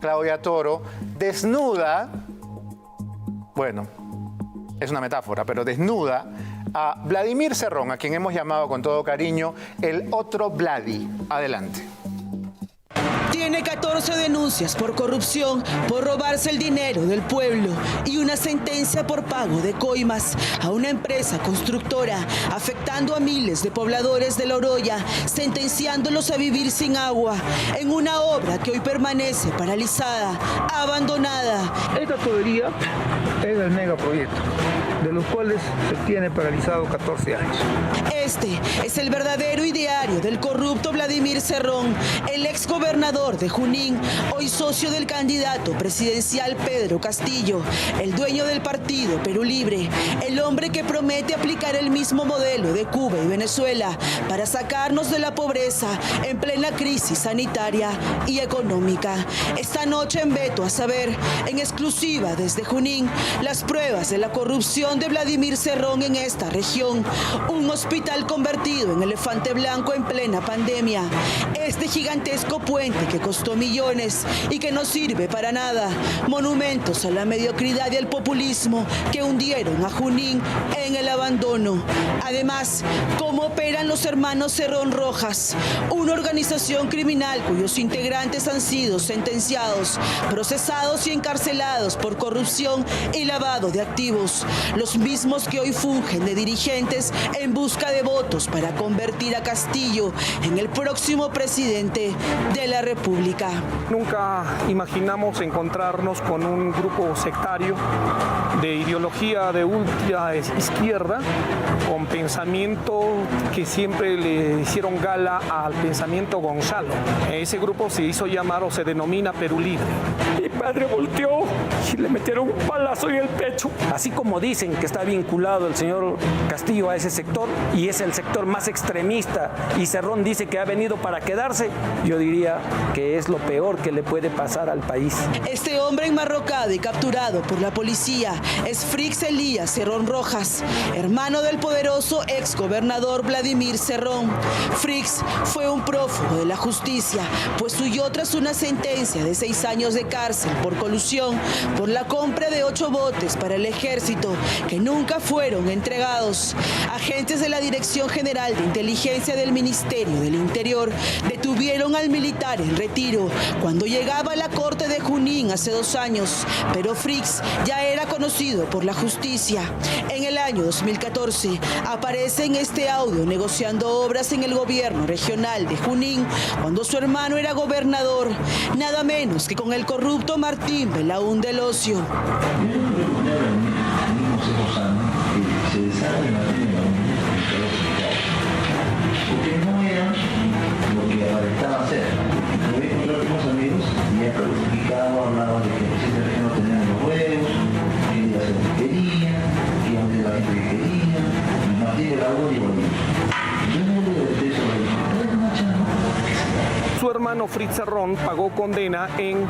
Claudia Toro, desnuda, bueno, es una metáfora, pero desnuda a Vladimir Cerrón, a quien hemos llamado con todo cariño el otro Vladi. Adelante. Tiene 14 denuncias por corrupción, por robarse el dinero del pueblo y una sentencia por pago de coimas a una empresa constructora, afectando a miles de pobladores de La Oroya, sentenciándolos a vivir sin agua, en una obra que hoy permanece paralizada, abandonada. Esta tubería es el megaproyecto, de los cuales se tiene paralizado 14 años. Este es el verdadero ideario del corrupto Vladimir Cerrón, el exgobernador de Junín, hoy socio del candidato presidencial Pedro Castillo, el dueño del partido Perú Libre, el hombre que promete aplicar el mismo modelo de Cuba y Venezuela para sacarnos de la pobreza en plena crisis sanitaria y económica. Esta noche en Veto a Saber, en exclusiva desde Junín, las pruebas de la corrupción de Vladimir Cerrón en esta región, un hospital convertido en elefante blanco en plena pandemia, este gigantesco puente que costó millones y que no sirve para nada, monumentos a la mediocridad y al populismo que hundieron a Junín en el abandono. Además, ¿cómo operan los hermanos Cerrón Rojas? Una organización criminal cuyos integrantes han sido sentenciados, procesados y encarcelados por corrupción y lavado de activos, los mismos que hoy fungen de dirigentes en busca de votos para convertir a Castillo en el próximo presidente de la República. Nunca imaginamos encontrarnos con un grupo sectario de ideología de ultra izquierda, con pensamiento que siempre le hicieron gala al pensamiento Gonzalo. Ese grupo se hizo llamar o se denomina Perú Libre. Mi padre volteó y le metieron un palazo en el pecho. Así como dicen que está vinculado el señor Castillo a ese sector y es el sector más extremista y Cerrón dice que ha venido para quedarse, yo diría que es lo peor que le puede pasar al país. Este hombre enmarrocado y capturado por la policía es Frix Elías Cerrón Rojas, hermano del poderoso exgobernador Vladimir Cerrón. Frix fue un prófugo de la justicia, pues huyó tras una sentencia de 6 años de cárcel por colusión por la compra de 8 botes para el ejército que nunca fueron entregados. Agentes de la Dirección General de Inteligencia del Ministerio del Interior detuvieron al militar en retiro cuando llegaba a la corte de Junín hace 2 años, pero Frix ya era conocido por la justicia. En el año 2014 aparece en este audio negociando obras en el gobierno regional de Junín cuando su hermano era gobernador, nada menos que con el corrupto Martín Belaún del Ocio. Porque no era lo que aparentaba ser. Lo vi con otros amigos y ya clasificado, hablaba de que ese no tenían los huevos, que iba a hacer lo que quería, que iba a meter la gente que quería, y Martín de la U y volvió. Yo no le de eso, Su hermano Frix Cerrón pagó condena en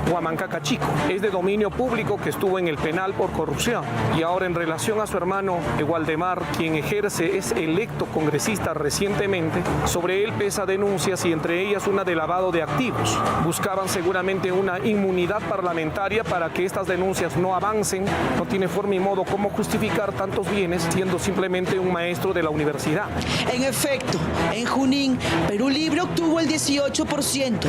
Huamancaca Chico. Es de dominio público que estuvo en el penal por corrupción. Y ahora en relación a su hermano Waldemar, quien es electo congresista recientemente, sobre él pesa denuncias y entre ellas una de lavado de activos. Buscaban seguramente una inmunidad parlamentaria para que estas denuncias no avancen. No tiene forma y modo cómo justificar tantos bienes siendo simplemente un maestro de la universidad. En efecto, en Junín, Perú Libre obtuvo el 18%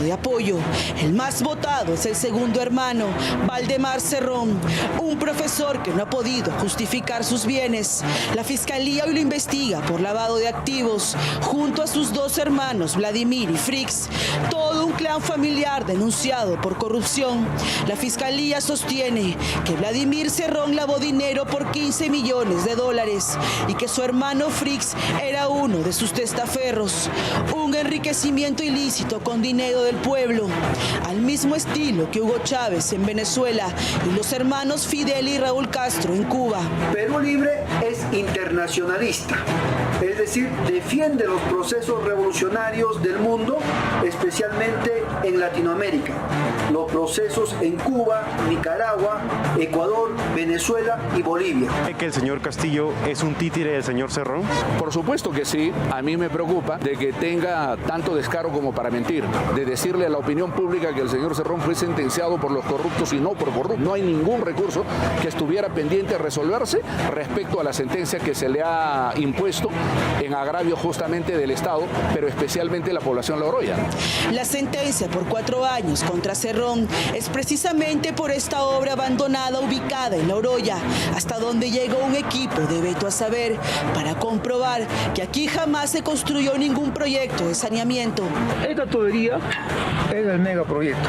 de apoyo. El más votado es el segundo hermano, Valdemar Cerrón, un profesor que no ha podido justificar sus bienes. La Fiscalía hoy lo investiga por lavado de activos, junto a sus 2 hermanos, Vladimir y Frix. Todo un clan familiar denunciado por corrupción. La Fiscalía sostiene que Vladimir Cerrón lavó dinero por $15 millones y que su hermano Frix era uno de sus testaferros. Un enriquecimiento ilícito con dinero del pueblo, al mismo estilo que Hugo Chávez en Venezuela y los hermanos Fidel y Raúl Castro en Cuba. Perú Libre es internacionalista, es decir, defiende los procesos revolucionarios del mundo, especialmente en Latinoamérica, los procesos en Cuba, Nicaragua, Ecuador, Venezuela y Bolivia. ¿Que el señor Castillo es un títere del señor Cerrón? Por supuesto que sí, a mí me preocupa de que tenga tanto descaro como para mentir. cumplir, de decirle a la opinión pública que el señor Cerrón fue sentenciado por los corruptos y no por corruptos. No hay ningún recurso que estuviera pendiente de resolverse respecto a la sentencia que se le ha impuesto en agravio justamente del Estado, pero especialmente de la población Loroya. La sentencia por 4 años contra Cerrón es precisamente por esta obra abandonada ubicada en La Oroya, hasta donde llegó un equipo de Veto a Saber para comprobar que aquí jamás se construyó ningún proyecto de saneamiento. Esta tubería es el megaproyecto,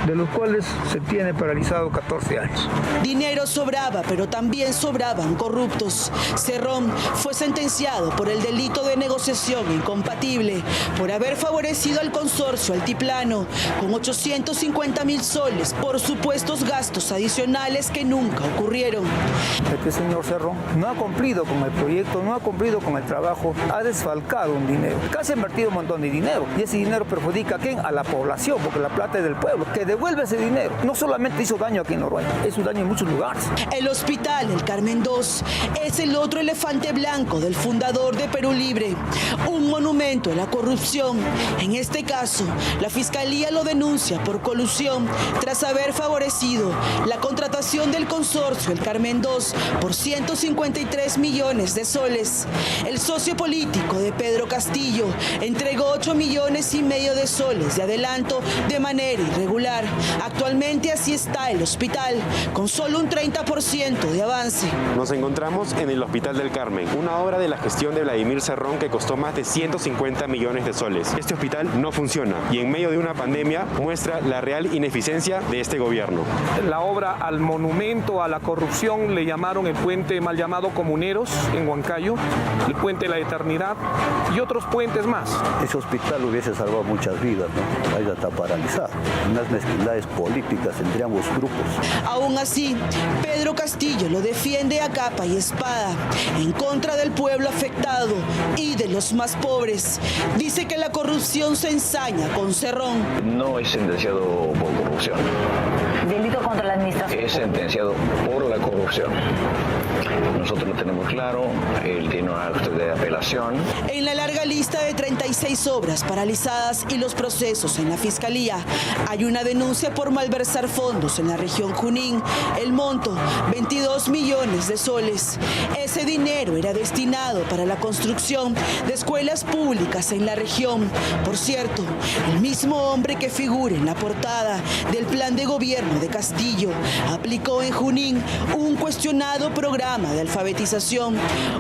de los cuales se tiene paralizado 14 años. Dinero sobraba, pero también sobraban corruptos. Cerrón fue sentenciado por el delito de negociación incompatible por haber favorecido al consorcio Altiplano con 850.000 soles por supuestos gastos adicionales que nunca ocurrieron. Este señor Cerrón no ha cumplido con el proyecto, no ha cumplido con el trabajo, ha desfalcado un dinero. Casi ha invertido un montón de dinero y ese dinero perjudica ¿a quién? A la población, porque la plata es del pueblo, que devuelve ese dinero. No solamente hizo daño aquí en Oroya, hizo daño en muchos lugares. El hospital El Carmen II es el otro elefante blanco del fundador de Perú Libre, un monumento a la corrupción. En este caso, la Fiscalía lo denuncia por colusión tras haber favorecido la contratación del consorcio El Carmen II por 153 millones de soles. El socio político de Pedro Castillo entregó 8,5 millones de soles de adelanto de manera irregular. Actualmente así está el hospital, con solo un 30% de avance. Nos encontramos en el Hospital del Carmen, una obra de la gestión de Vladimir Cerrón que costó más de 150 millones de soles. Este hospital no funciona y en medio de una pandemia muestra la real ineficiencia de este gobierno. La obra al monumento a la corrupción le llamaron el puente mal llamado Comuneros en Huancayo, el puente de la Eternidad y otros puentes más. Ese hospital hubiese salvado muchas vidas, ¿no? Ahí está paralizado. Unas mezquindades políticas entre ambos grupos. Aún así, Pedro Castillo lo defiende a capa y espada, en contra del pueblo afectado y de los más pobres. Dice que la corrupción se ensaña con Cerrón. No es sentenciado por corrupción. Delito contra la administración. Es sentenciado por la corrupción. Nosotros lo tenemos claro, él tiene una acta de apelación. En la larga lista de 36 obras paralizadas y los procesos en la Fiscalía, hay una denuncia por malversar fondos en la región Junín. El monto, 22 millones de soles. Ese dinero era destinado para la construcción de escuelas públicas en la región. Por cierto, el mismo hombre que figura en la portada del plan de gobierno de Castillo aplicó en Junín un cuestionado programa de alfabetización,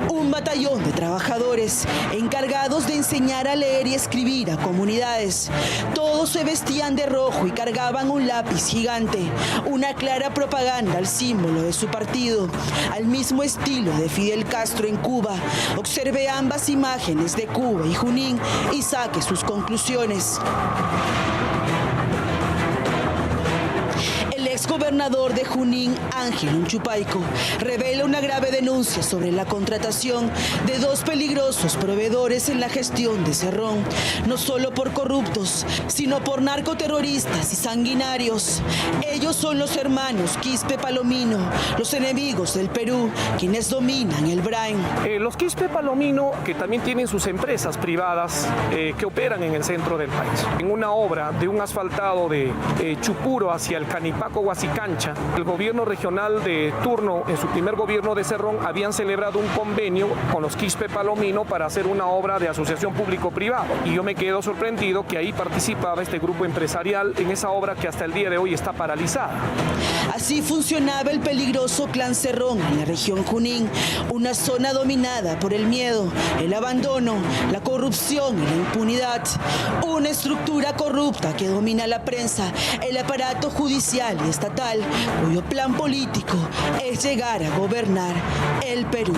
un batallón de trabajadores encargados de enseñar a leer y escribir a comunidades. Todos se vestían de rojo y cargaban un lápiz gigante, una clara propaganda al símbolo de su partido, al mismo estilo de Fidel Castro en Cuba. Observe ambas imágenes de Cuba y Junín y saque sus conclusiones. El exgobernador de Junín, Ángel Unchupayco, revela una grave denuncia sobre la contratación de 2 peligrosos proveedores en la gestión de Cerrón, no solo por corruptos, sino por narcoterroristas y sanguinarios. Ellos son los hermanos Quispe Palomino, los enemigos del Perú, quienes dominan el Brain. Los Quispe Palomino, que también tienen sus empresas privadas que operan en el centro del país. En una obra de un asfaltado de Chupuro hacia el Canipaco Huasicancha, el gobierno regional de turno, en su primer gobierno de Cerrón, habían celebrado un convenio con los Quispe Palomino para hacer una obra de asociación público-privada. Y yo me quedo sorprendido que ahí participaba este grupo empresarial en esa obra que hasta el día de hoy está paralizada. Así funcionaba el peligroso clan Cerrón en la región Junín, una zona dominada por el miedo, el abandono, la corrupción y la impunidad. Una estructura corrupta que domina la prensa, el aparato judicial y estatal, cuyo plan político es llegar a gobernar el Perú.